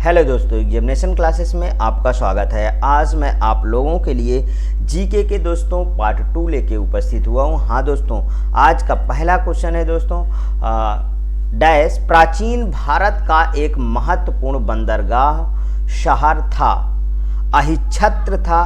Hello दोस्तों, examination classes में आपका स्वागत है। आज मैं आप लोगों के लिए जीके के दोस्तों पार्ट 2 लेके उपस्थित हुआ हूँ। हाँ दोस्तों, आज का पहला क्वेश्चन है दोस्तों, डैश प्राचीन भारत का एक महत्वपूर्ण बंदरगाह शहर था। अहिच्छत्र था,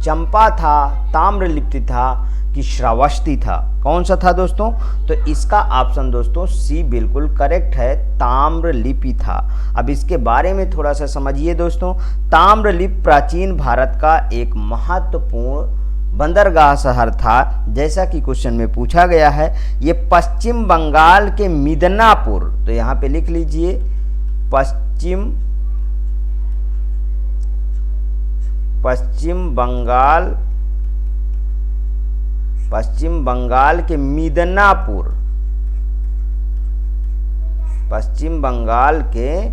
चंपा था, ताम्रलिप्ति था कि श्रावस्ती था। कौन सा था दोस्तों? तो इसका ऑप्शन दोस्तों सी बिल्कुल करेक्ट है, ताम्रलिपि था। अब इसके बारे में थोड़ा सा समझिए दोस्तों। ताम्रलिप्ति प्राचीन भारत का एक महत्वपूर्ण बंदरगाह शहर था। जैसा कि क्वेश्चन में पूछा गया है, ये पश्चिम बंगाल के मिदनापुर, तो यहाँ पे लिख लीजिए पश्चिम बंगाल के मिदनापुर, पश्चिम बंगाल के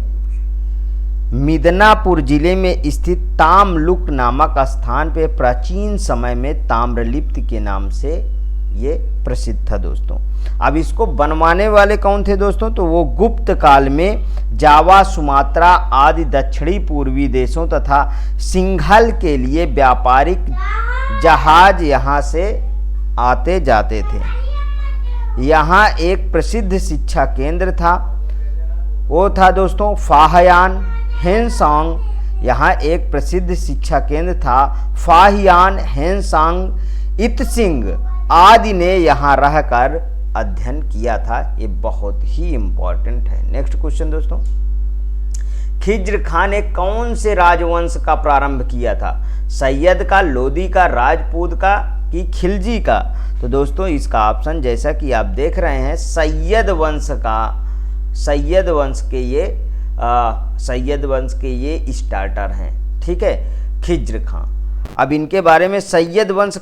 मिदनापुर जिले में स्थित तामलुक नामक स्थान पे प्राचीन समय में ताम्रलिप्ति के नाम से ये प्रसिद्ध था दोस्तों। अब इसको बनवाने वाले कौन थे दोस्तों? तो वो गुप्त काल में जावा, सुमात्रा आदि दक्षिणी पूर्वी देशों तथा सिंघल के लिए व्यापारिक जहाज यहाँ से आते जाते थे। यहाँ एक प्रसिद्ध शिक्षा केंद्र था, वो था दोस्तों फाहियान हेनसांग। यहाँ एक प्रसिद्ध शिक्षा केंद्र था फाहियान हेनसांग। इत्सिंग आदि ने यहाँ रहकर अध्ययन किया था। ये बहुत ही इंपॉर्टेंट है। नेक्स्ट क्वेश्चन दोस्तों, खिज्र खान ने कौन से राजवंश का प्रारंभ किया था? सैयद का, लोदी का, राजपूत का कि खिलजी का? तो दोस्तों इसका ऑप्शन जैसा कि आप देख रहे हैं सैयद वंश के ये स्टार्टर हैं। ठीक है, खिज्र खान। अब इनके बारे में से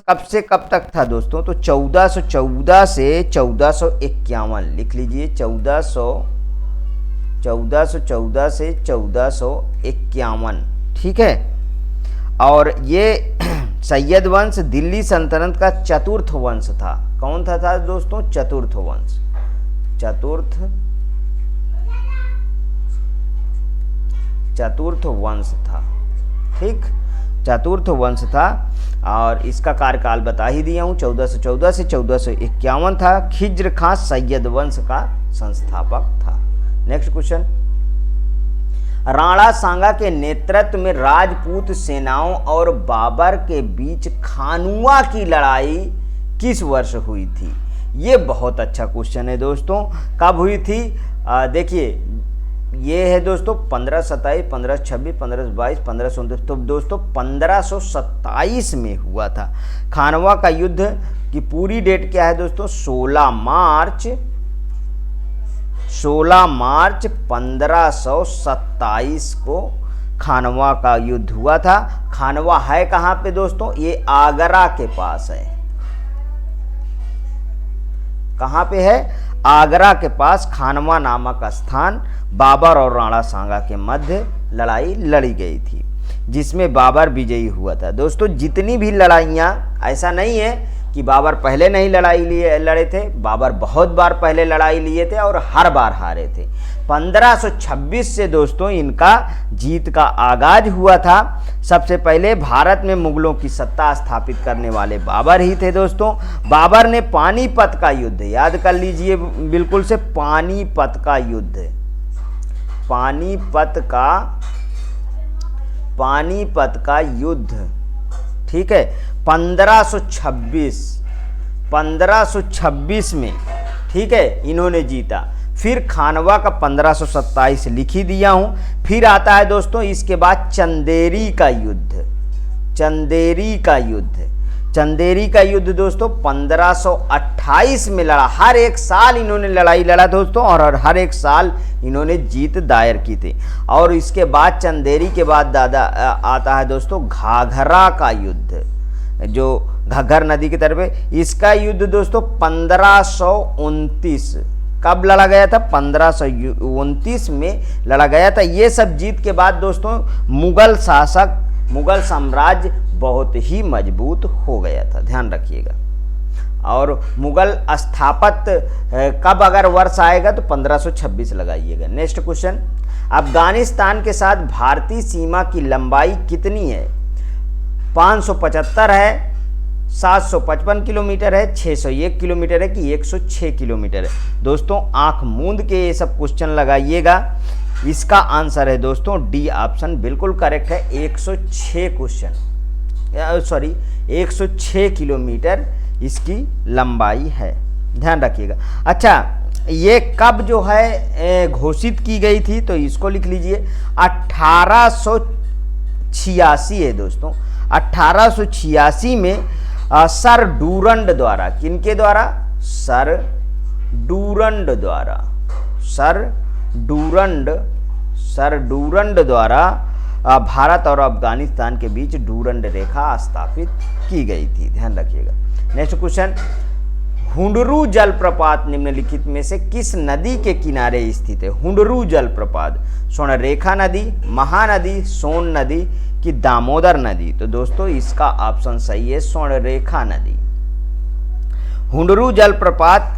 कब से कब तक था दोस्तों? तो 1414 से 1451 लिख लीजिए। 1414 से 1451। ठीक है, और ये सैयद वंश दिल्ली सल्तनत का चतुर्थ वंश था। कौन था दोस्तों? चतुर्थ वंश था। ठीक, चतुर्थ वंश था। और इसका कार्यकाल बता ही दिया हूँ, 1414 से 1451 था। खिज्र खान सैयद वंश का संस्थापक था। नेक्स्ट क्वेश्चन, राणा सांगा के नेतृत्व में राजपूत सेनाओं और बाबर के बीच खानुआ की लड़ाई किस वर्ष हुई थी? ये बहुत अच्छा क्वेश्चन है दोस्तों। कब हुई थी? देखिए, ये है दोस्तों 1527, 1526, 1522, 1529। तो दोस्तों 1527 में हुआ था। खानवा का युद्ध की पूरी डेट क्या है दोस्तों? 16 मार्च 1527 को खानवा का युद्ध हुआ था। खानवा है कहाँ पे दोस्तों? ये आगरा के पास है। कहाँ पे है? आगरा के पास खानवा नामक स्थान। बाबर और राणा सांगा के मध्य लड़ाई लड़ी गई थी, जिसमें बाबर विजयी हुआ था। दोस्तों जितनी भी लड़ाइयाँ, ऐसा नहीं है कि बाबर पहले नहीं लड़े थे। बाबर बहुत बार पहले लड़ाई लिए थे और हर बार हारे थे। 1526 से दोस्तों इनका जीत का आगाज हुआ था। सबसे पहले भारत में मुगलों की सत्ता स्थापित करने वाले बाबर ही थे दोस्तों। बाबर ने पानीपत का युद्ध, याद कर लीजिए बिल्कुल से, पानीपत का युद्ध। ठीक है, 1526 में, ठीक है, इन्होंने जीता। फिर खानवा का 1527 लिख ही दिया हूं। फिर आता है दोस्तों इसके बाद चंदेरी का युद्ध दोस्तों 1528 में लड़ा। हर एक साल इन्होंने लड़ाई लड़ा दोस्तों, और हर एक साल इन्होंने जीत दायर की थी। और इसके बाद चंदेरी के बाद आता है दोस्तों घाघरा का युद्ध, जो घग्गर नदी की तरफ है। इसका युद्ध दोस्तों 1529 कब लड़ा गया था? 1529 में लड़ा गया था। ये सब जीत के बाद दोस्तों मुगल साम्राज्य बहुत ही मजबूत हो गया था, ध्यान रखिएगा। और मुगल स्थापत्य कब अगर वर्ष आएगा तो 1526 लगाइएगा। नेक्स्ट क्वेश्चन, अफगानिस्तान के साथ भारतीय सीमा की लंबाई कितनी है? 575 है, 755 किलोमीटर है, 601 किलोमीटर है कि 106 किलोमीटर है? दोस्तों आंख मूंद के ये सब क्वेश्चन लगाइएगा। इसका आंसर है दोस्तों डी ऑप्शन बिल्कुल करेक्ट है। 106 क्वेश्चन, सॉरी 106 किलोमीटर इसकी लंबाई है, ध्यान रखिएगा। अच्छा, ये कब जो है घोषित की गई थी? तो इसको लिख लीजिए 1886 है दोस्तों। 1886 में सर डूरंड द्वारा, किनके द्वारा? सर डूरंड द्वारा, सर डूरंड द्वारा भारत और अफगानिस्तान के बीच डूरंड रेखा स्थापित की गई थी, ध्यान रखिएगा। नेक्स्ट क्वेश्चन, हुंडरू जलप्रपात निम्नलिखित में से किस नदी के किनारे स्थित है? हुंडरू जलप्रपात स्वर्णरेखा नदी, महानदी, सोन नदी कि दामोदर नदी? तो दोस्तों इसका ऑप्शन सही है स्वर्णरेखा नदी। हुंडरू जलप्रपात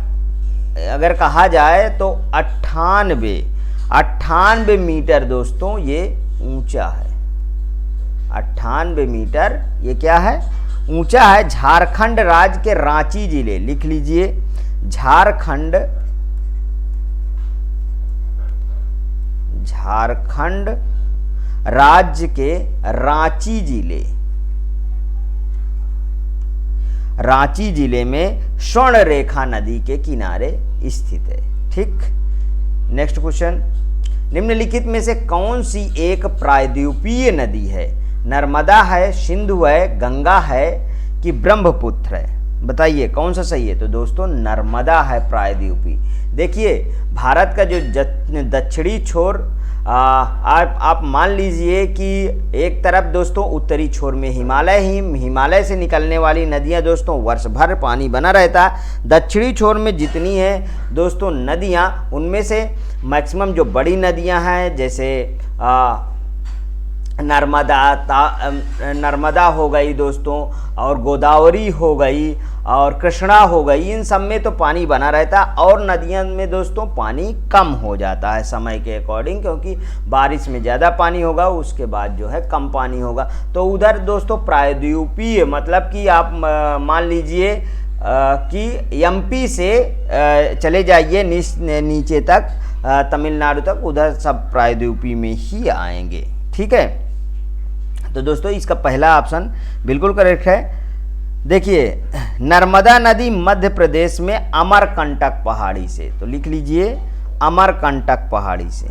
अगर कहा जाए तो 98 मीटर दोस्तों ये ऊंचा है। 98 मीटर ये क्या है? ऊंचा है। झारखंड राज्य के रांची जिले, लिख लीजिए झारखंड राज्य के रांची जिले में स्वर्णरेखा नदी के किनारे स्थित है। ठीक। नेक्स्ट क्वेश्चन, निम्नलिखित में से कौन सी एक प्रायद्वीपीय नदी है? नर्मदा है, सिंधु है, गंगा है कि ब्रह्मपुत्र है? बताइए कौन सा सही है? तो दोस्तों नर्मदा है प्रायद्वीपीय। देखिए भारत का जो दक्षिणी छोर आप मान लीजिए कि एक तरफ दोस्तों उत्तरी छोर में हिमालय से निकलने वाली नदियां दोस्तों वर्ष भर पानी बना रहता है। दक्षिणी छोर में जितनी हैं दोस्तों नदियां, उनमें से मैक्सिमम जो बड़ी नदियां हैं जैसे नर्मदा हो गई दोस्तों, और गोदावरी हो गई, और कृष्णा हो गई, इन सब में तो पानी बना रहता है। और नदियों में दोस्तों पानी कम हो जाता है समय के अकॉर्डिंग, क्योंकि बारिश में ज़्यादा पानी होगा, उसके बाद जो है कम पानी होगा। तो उधर दोस्तों प्रायद्वीपीय मतलब कि आप मान लीजिए कि एमपी से चले जाइए नीचे तक, तमिलनाडु तक, उधर सब प्रायद्वीपीय में ही आएंगे। ठीक है, तो दोस्तों इसका पहला ऑप्शन बिल्कुल करेक्ट है। देखिए नर्मदा नदी मध्य प्रदेश में अमरकंटक पहाड़ी से, तो लिख लीजिए अमरकंटक पहाड़ी से,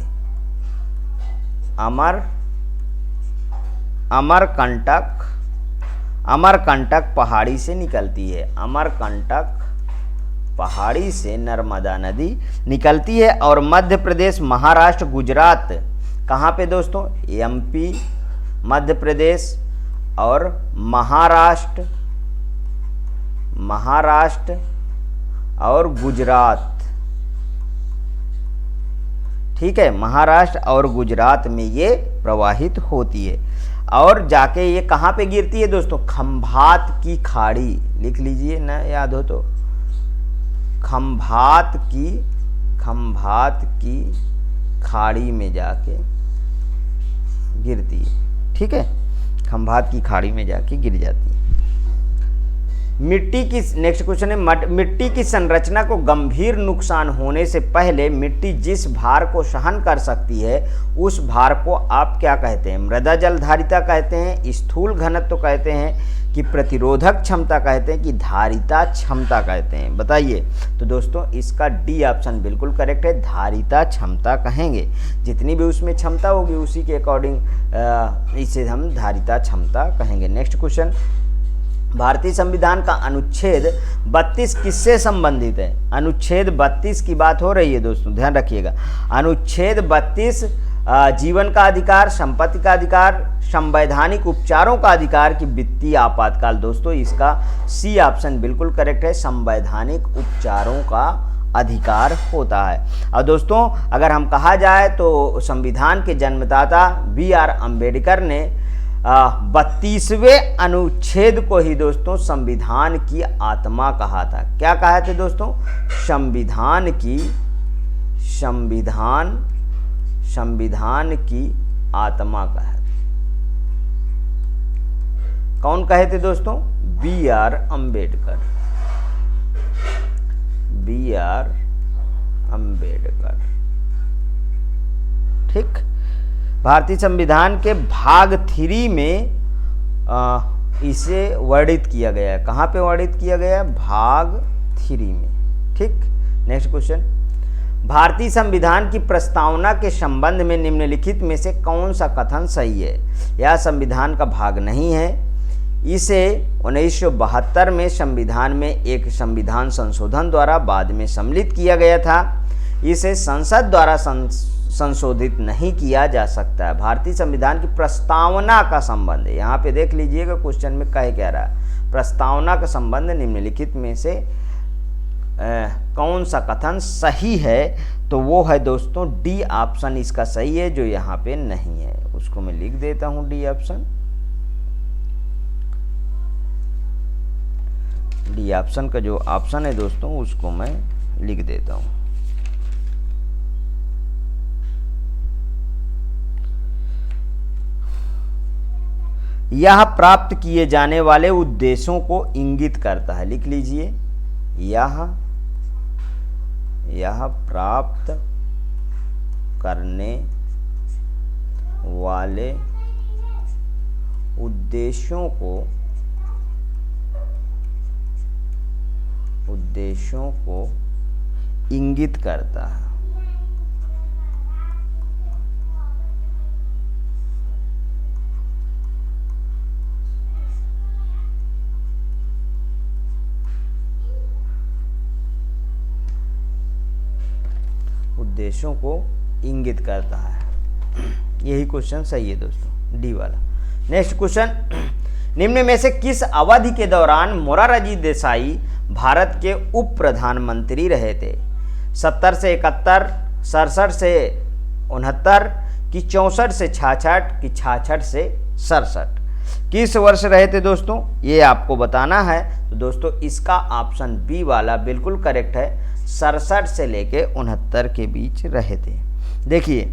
अमरकंटक पहाड़ी से निकलती है। अमरकंटक पहाड़ी से नर्मदा नदी निकलती है। और मध्य प्रदेश, महाराष्ट्र, गुजरात, कहाँ पे दोस्तों? एमपी, मध्य प्रदेश और महाराष्ट्र और गुजरात। ठीक है, महाराष्ट्र और गुजरात में ये प्रवाहित होती है। और जाके ये कहाँ पे गिरती है दोस्तों? खंभात की खाड़ी, लिख लीजिए ना, याद हो तो, खंभात की खाड़ी में जाके गिरती है। ठीक है, खंभात की खाड़ी में जाके गिर जाती है। मिट्टी की, नेक्स्ट क्वेश्चन है, मिट्टी की संरचना को गंभीर नुकसान होने से पहले मिट्टी जिस भार को सहन कर सकती है उस भार को आप क्या कहते हैं? मृदा जलधारिता कहते हैं, स्थूल घनत्व कहते हैं कि प्रतिरोधक क्षमता कहते हैं कि धारिता क्षमता कहते हैं? बताइए। तो दोस्तों इसका डी ऑप्शन बिल्कुल करेक्ट है, धारिता क्षमता कहेंगे। जितनी भी उसमें क्षमता होगी उसी के अकॉर्डिंग इसे हम धारिता क्षमता कहेंगे। नेक्स्ट क्वेश्चन, भारतीय संविधान का अनुच्छेद 32 किससे संबंधित है? अनुच्छेद 32 की बात हो रही है दोस्तों, ध्यान रखिएगा। अनुच्छेद 32 जीवन का अधिकार, संपत्ति का अधिकार, संवैधानिक उपचारों का अधिकार कि वित्तीय आपातकाल? दोस्तों इसका सी ऑप्शन बिल्कुल करेक्ट है, संवैधानिक उपचारों का अधिकार होता है। और दोस्तों अगर हम कहा जाए तो संविधान के जन्मदाता BR अम्बेडकर ने 32वें अनुच्छेद को ही दोस्तों संविधान की आत्मा कहा था। क्या कहा था दोस्तों? संविधान की आत्मा कहे। कौन कहे थे दोस्तों? B R Ambedkar. B R Ambedkar. ठीक। भारतीय संविधान के भाग 3 में इसे वर्णित किया गया है। कहाँ पे वर्णित किया गया है? भाग 3 में। ठीक। नेक्स्ट क्वेश्चन, भारतीय संविधान की प्रस्तावना के संबंध में निम्नलिखित में से कौन सा कथन सही है? यह संविधान का भाग नहीं है। इसे 1972 में संविधान में एक संविधान संशोधन द्वारा बाद में सम्मिलित किया गया था। इसे संसद द्वारा संशोधित नहीं किया जा सकता है। भारतीय संविधान की प्रस्तावना का संबंध है। यहाँ पे देख लीजिएगा क्वेश्चन में कह क्या रहा है, प्रस्तावना का संबंध निम्नलिखित में से कौन सा कथन सही है? तो वो है दोस्तों डी ऑप्शन इसका सही है, जो यहाँ पे नहीं है उसको मैं लिख देता हूँ डी ऑप्शन। डी ऑप्शन का जो ऑप्शन है दोस्तों उसको मैं लिख देता हूँ। यह प्राप्त किए जाने वाले उद्देश्यों को इंगित करता है। लिख लीजिए, यह प्राप्त करने वाले उद्देश्यों को इंगित करता है। उद्देश्यों को इंगित करता है। यही क्वेश्चन सही है दोस्तों, डी वाला। नेक्स्ट क्वेश्चन, निम्न में से किस अवधि के दौरान मोरारजी देसाई भारत के उप प्रधानमंत्री रहे थे? 70 से 71, 67 से 69, कि 64 से 66, कि 66 से 67? किस वर्ष रहे थे दोस्तों, ये आपको बताना है। तो दोस्तों इसका ऑप्शन बी वाला बिल्कुल करेक्ट है, 67 से लेके 69 के बीच रहे थे। देखिए,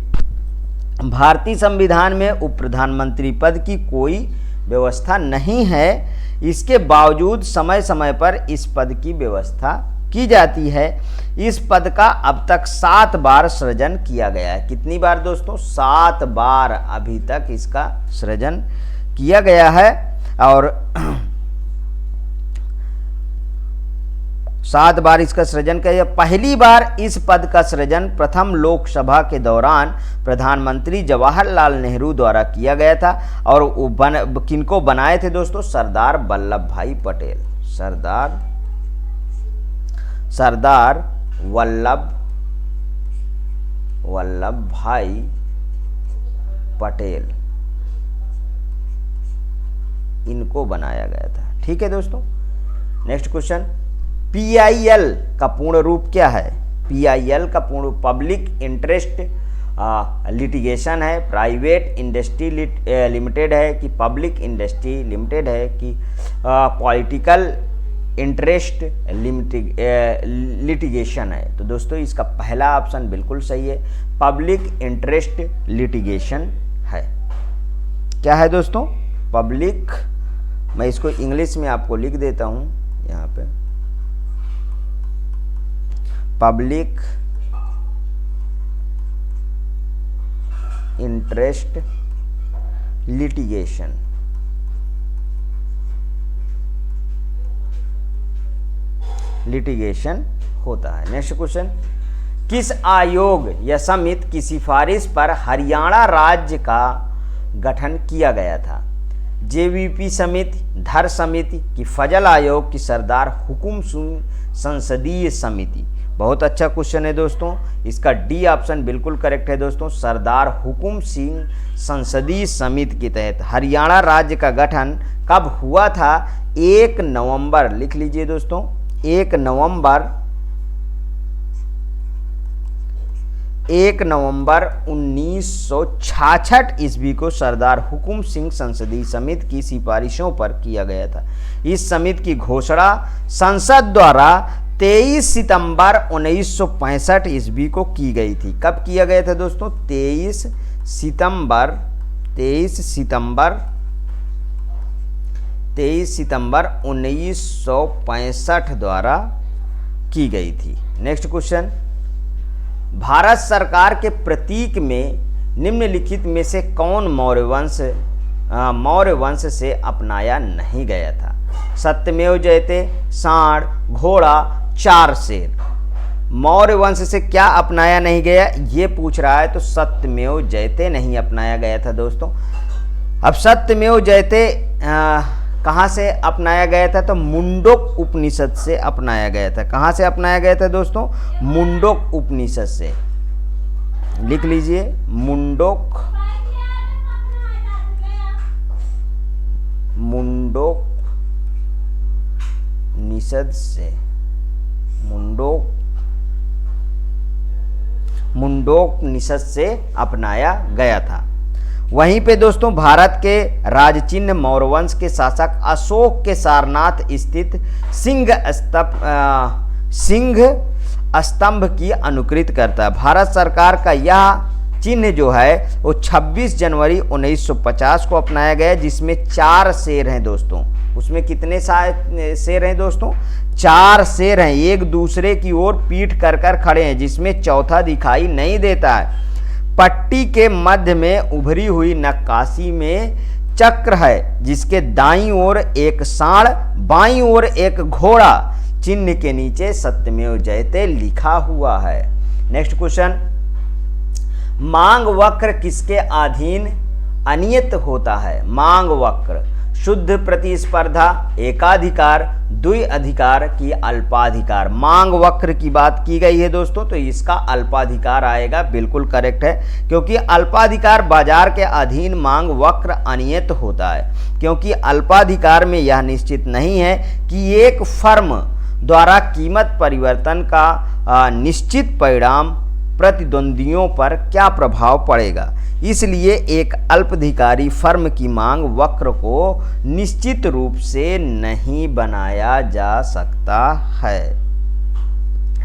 भारतीय संविधान में उप प्रधानमंत्री पद की कोई व्यवस्था नहीं है। इसके बावजूद समय समय पर इस पद की व्यवस्था की जाती है। इस पद का अब तक 7 बार सृजन किया गया है। कितनी बार दोस्तों? 7 बार अभी तक इसका सृजन किया गया है। और 7 बार इसका सृजन किया। पहली बार इस पद का सृजन प्रथम लोकसभा के दौरान प्रधानमंत्री जवाहरलाल नेहरू द्वारा किया गया था। और किनको बनाए थे दोस्तों? सरदार वल्लभ भाई पटेल। सरदार वल्लभ भाई पटेल, इनको बनाया गया था। ठीक है दोस्तों। नेक्स्ट क्वेश्चन, PIL का पूर्ण रूप क्या है? PIL का पूर्ण पब्लिक इंटरेस्ट लिटिगेशन है, प्राइवेट इंडस्ट्री लिमिटेड है, कि पब्लिक इंडस्ट्री लिमिटेड है, कि पॉलिटिकल इंटरेस्ट लिटिगेशन है? तो दोस्तों इसका पहला ऑप्शन बिल्कुल सही है, पब्लिक इंटरेस्ट लिटिगेशन है। क्या है दोस्तों? पब्लिक, मैं इसको इंग्लिश में आपको लिख देता हूं यहाँ पे, पब्लिक इंटरेस्ट लिटिगेशन। होता है। नेक्स्ट क्वेश्चन, किस आयोग या समिति की सिफारिश पर हरियाणा राज्य का गठन किया गया था? JVP समिति, धर समिति, की फजल आयोग, की सरदार हुकुम सिंह संसदीय समिति? बहुत अच्छा क्वेश्चन है दोस्तों, इसका डी ऑप्शन बिल्कुल करेक्ट है दोस्तों, सरदार हुकुम सिंह संसदीय समिति के तहत हरियाणा राज्य का गठन कब हुआ था? 1 नवंबर, लिख लीजिए दोस्तों, 1 नवंबर 1966 ईस्वी को सरदार हुकुम सिंह संसदीय समिति की सिफारिशों पर किया गया था। इस समिति की घोषणा संसद द्वारा 23 सितंबर 1965 ईस्वी को की गई थी। कब किया गया था दोस्तों? 23 सितंबर 1965 द्वारा की गई थी। नेक्स्ट क्वेश्चन, भारत सरकार के प्रतीक में निम्नलिखित में से कौन मौर्य वंश से अपनाया नहीं गया था? सत्यमेव जयते, सांड, घोड़ा, चार शेर। मौर्य वंश से क्या अपनाया नहीं गया ये पूछ रहा है, तो सत्यमेव जयते नहीं अपनाया गया था दोस्तों। अब सत्यमेव जयते कहाँ से अपनाया गया था? तो मुंडोक उपनिषद से अपनाया गया था। कहाँ से अपनाया गया था दोस्तों? मुंडोक उपनिषद से। लिख लीजिए, मुंडोक निषद से, मुंडोक निषद से अपनाया गया था। वहीं पे दोस्तों भारत के राजचिन्ह मौर्यवंश के शासक अशोक के सारनाथ स्थित सिंह स्तंभ की अनुकृत करता है। भारत सरकार का यह चिन्ह जो है वो 26 जनवरी 1950 को अपनाया गया, जिसमें 4 शेर हैं दोस्तों। उसमें कितने शेर हैं दोस्तों? 4 शेर हैं, एक दूसरे की ओर पीठ कर कर खड़े हैं, जिसमें चौथा दिखाई नहीं देता है। पट्टी के मध्य में उभरी हुई नक्काशी में चक्र है, जिसके दाईं ओर एक सांड, बाईं ओर एक घोड़ा, चिन्ह के नीचे सत्यमेव जयते लिखा हुआ है। नेक्स्ट क्वेश्चन, मांग वक्र किसके अधीन अनियत होता है? मांग वक्र शुद्ध प्रतिस्पर्धा, एकाधिकार, द्विअधिकार की अल्पाधिकार। मांग वक्र की बात की गई है दोस्तों, तो इसका अल्पाधिकार आएगा। बिल्कुल करेक्ट है, क्योंकि अल्पाधिकार बाजार के अधीन मांग वक्र अनियत होता है, क्योंकि अल्पाधिकार में यह निश्चित नहीं है कि एक फर्म द्वारा कीमत परिवर्तन का निश्चित परिणाम प्रतिद्वंदियों पर क्या प्रभाव पड़ेगा। इसलिए एक अल्पाधिकारी फर्म की मांग वक्र को निश्चित रूप से नहीं बनाया जा सकता है।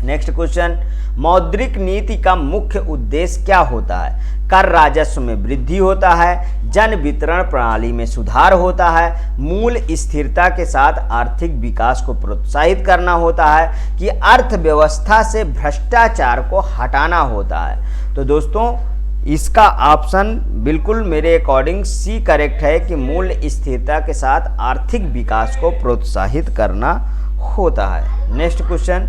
नेक्स्ट क्वेश्चन, मौद्रिक नीति का मुख्य उद्देश्य क्या होता है? कर राजस्व में वृद्धि होता है, जन वितरण प्रणाली में सुधार होता है, मूल स्थिरता के साथ आर्थिक विकास को प्रोत्साहित करना होता है, कि अर्थव्यवस्था से भ्रष्टाचार को हटाना होता है। तो दोस्तों इसका ऑप्शन बिल्कुल मेरे अकॉर्डिंग सी करेक्ट है, कि मूल स्थिरता के साथ आर्थिक विकास को प्रोत्साहित करना होता है। नेक्स्ट क्वेश्चन,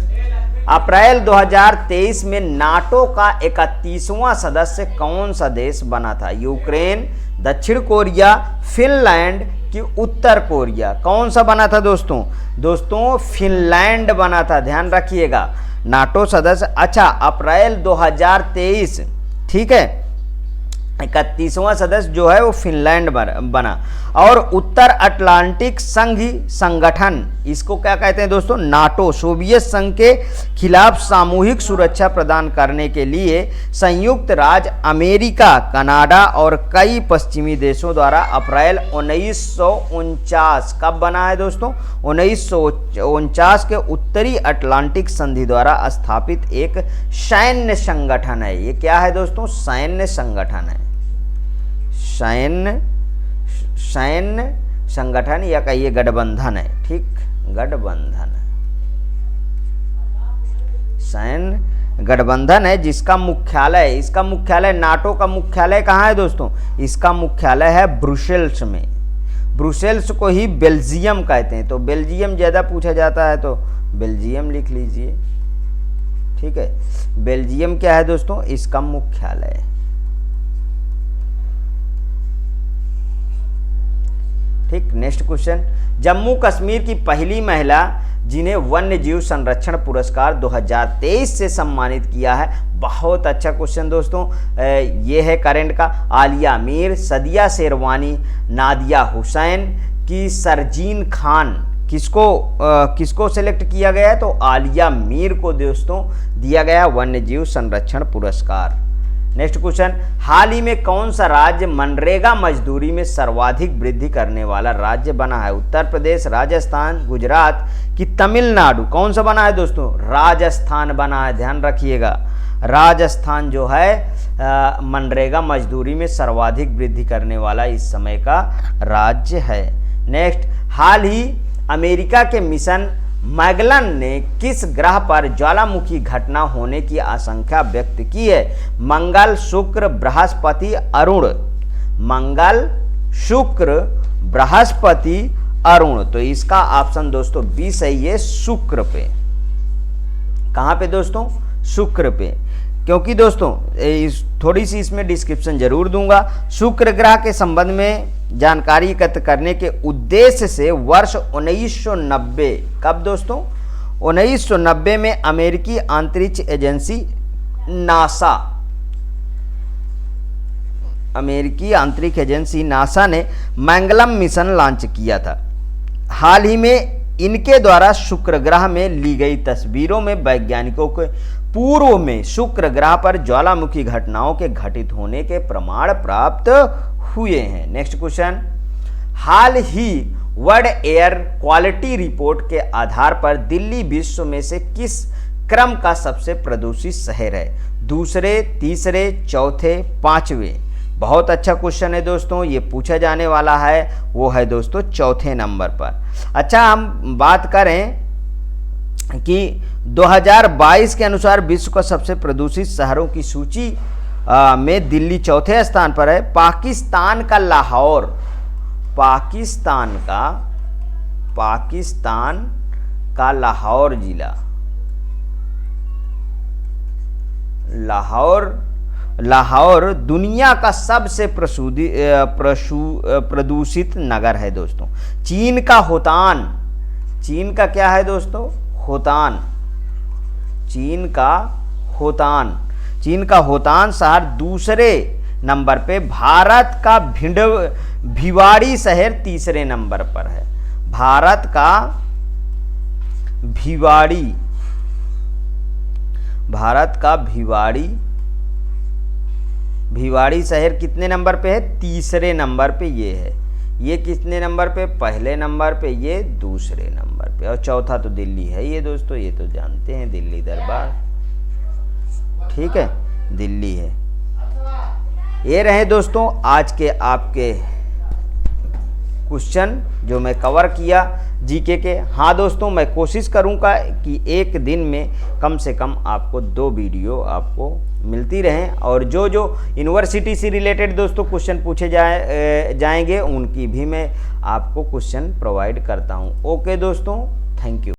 अप्रैल 2023 में नाटो का 31वां सदस्य कौन सा देश बना था? यूक्रेन, दक्षिण कोरिया, फिनलैंड कि उत्तर कोरिया? कौन सा बना था दोस्तों? दोस्तों फिनलैंड बना था, ध्यान रखिएगा। नाटो सदस्य, अच्छा अप्रैल 2023, ठीक है, 31वां सदस्य जो है वो फिनलैंड बना। और उत्तर अटलांटिक संघी संगठन, इसको क्या कहते हैं दोस्तों? नाटो, सोवियत संघ के खिलाफ सामूहिक सुरक्षा प्रदान करने के लिए संयुक्त राज्य अमेरिका, कनाडा और कई पश्चिमी देशों द्वारा अप्रैल 1949 कब बना है दोस्तों? 1949 के उत्तरी अटलांटिक संधि द्वारा स्थापित एक सैन्य संगठन है। ये क्या है दोस्तों? सैन्य संगठन है। सैन्य संगठन या कहिए गठबंधन है, ठीक, गठबंधन है, सैन्य गठबंधन है, जिसका मुख्यालय, इसका मुख्यालय, नाटो का मुख्यालय कहाँ है दोस्तों? इसका मुख्यालय है ब्रुसेल्स में। ब्रुसेल्स को ही बेल्जियम कहते हैं, तो बेल्जियम ज़्यादा पूछा जाता है तो बेल्जियम लिख लीजिए, ठीक है। बेल्जियम क्या है दोस्तों? इसका मुख्यालय। ठीक, नेक्स्ट क्वेश्चन, जम्मू कश्मीर की पहली महिला जिन्हें वन्य जीव संरक्षण पुरस्कार 2023 से सम्मानित किया है, बहुत अच्छा क्वेश्चन दोस्तों, ये है करंट का। आलिया मीर, सदिया शेरवानी, नादिया हुसैन की सरजीन खान, किसको सेलेक्ट किया गया है? तो आलिया मीर को दोस्तों दिया गया वन्य जीव संरक्षण पुरस्कार। नेक्स्ट क्वेश्चन, हाल ही में कौन सा राज्य मनरेगा मजदूरी में सर्वाधिक वृद्धि करने वाला राज्य बना है? उत्तर प्रदेश, राजस्थान, गुजरात कि तमिलनाडु? कौन सा बना है दोस्तों? राजस्थान बना है, ध्यान रखिएगा। राजस्थान जो है मनरेगा मजदूरी में सर्वाधिक वृद्धि करने वाला इस समय का राज्य है। नेक्स्ट, हाल ही अमेरिका के मिशन मैगलन ने किस ग्रह पर ज्वालामुखी घटना होने की आशंका व्यक्त की है? मंगल, शुक्र, बृहस्पति, अरुण? मंगल, शुक्र, बृहस्पति, अरुण? तो इसका ऑप्शन दोस्तों बी सही है, शुक्र पे। कहां पे दोस्तों? शुक्र पे। क्योंकि दोस्तों थोड़ी सी इसमें डिस्क्रिप्शन जरूर दूंगा। शुक्र ग्रह के संबंध में जानकारी एकत्र करने के उद्देश्य से वर्ष 1990, कब दोस्तों? 1990 में अमेरिकी अंतरिक्ष एजेंसी नासा, अमेरिकी अंतरिक्ष एजेंसी नासा ने मैगलन मिशन लॉन्च किया था। हाल ही में इनके द्वारा शुक्र ग्रह में ली गई तस्वीरों में वैज्ञानिकों को पूर्व में शुक्र ग्रह पर ज्वालामुखी घटनाओं के घटित होने के प्रमाण प्राप्त हुए हैं। नेक्स्ट क्वेश्चन, हाल ही वर्ल्ड एयर क्वालिटी रिपोर्ट के आधार पर दिल्ली विश्व में से किस क्रम का सबसे प्रदूषित शहर है? दूसरे, तीसरे, चौथे, पांचवे? बहुत अच्छा क्वेश्चन है दोस्तों, ये पूछा जाने वाला है, वो है दोस्तों चौथे नंबर पर। अच्छा, हम बात करें कि 2022 के अनुसार विश्व का सबसे प्रदूषित शहरों की सूची में दिल्ली चौथे स्थान पर है। पाकिस्तान का लाहौर, पाकिस्तान का लाहौर जिला, लाहौर दुनिया का सबसे प्रदूषित नगर है दोस्तों। चीन का होतान, चीन का क्या है दोस्तों? होतान, चीन का होतान शहर दूसरे नंबर पे। भारत का भिवाड़ी शहर तीसरे नंबर पर है। भारत का भिवाड़ी शहर कितने नंबर पे है? तीसरे नंबर पे ये है। ये कितने नंबर पे? पहले नंबर पे, ये दूसरे नंबर पे, और चौथा तो दिल्ली है ये दोस्तों, ये तो जानते हैं, दिल्ली दरबार, ठीक है, दिल्ली है। ये रहे दोस्तों आज के आपके क्वेश्चन जो मैं कवर किया जीके के। हाँ दोस्तों, मैं कोशिश करूँगा कि एक दिन में कम से कम आपको 2 वीडियो आपको मिलती रहें, और जो यूनिवर्सिटी से रिलेटेड दोस्तों क्वेश्चन पूछे जाएंगे उनकी भी मैं आपको क्वेश्चन प्रोवाइड करता हूँ। ओके दोस्तों, थैंक यू।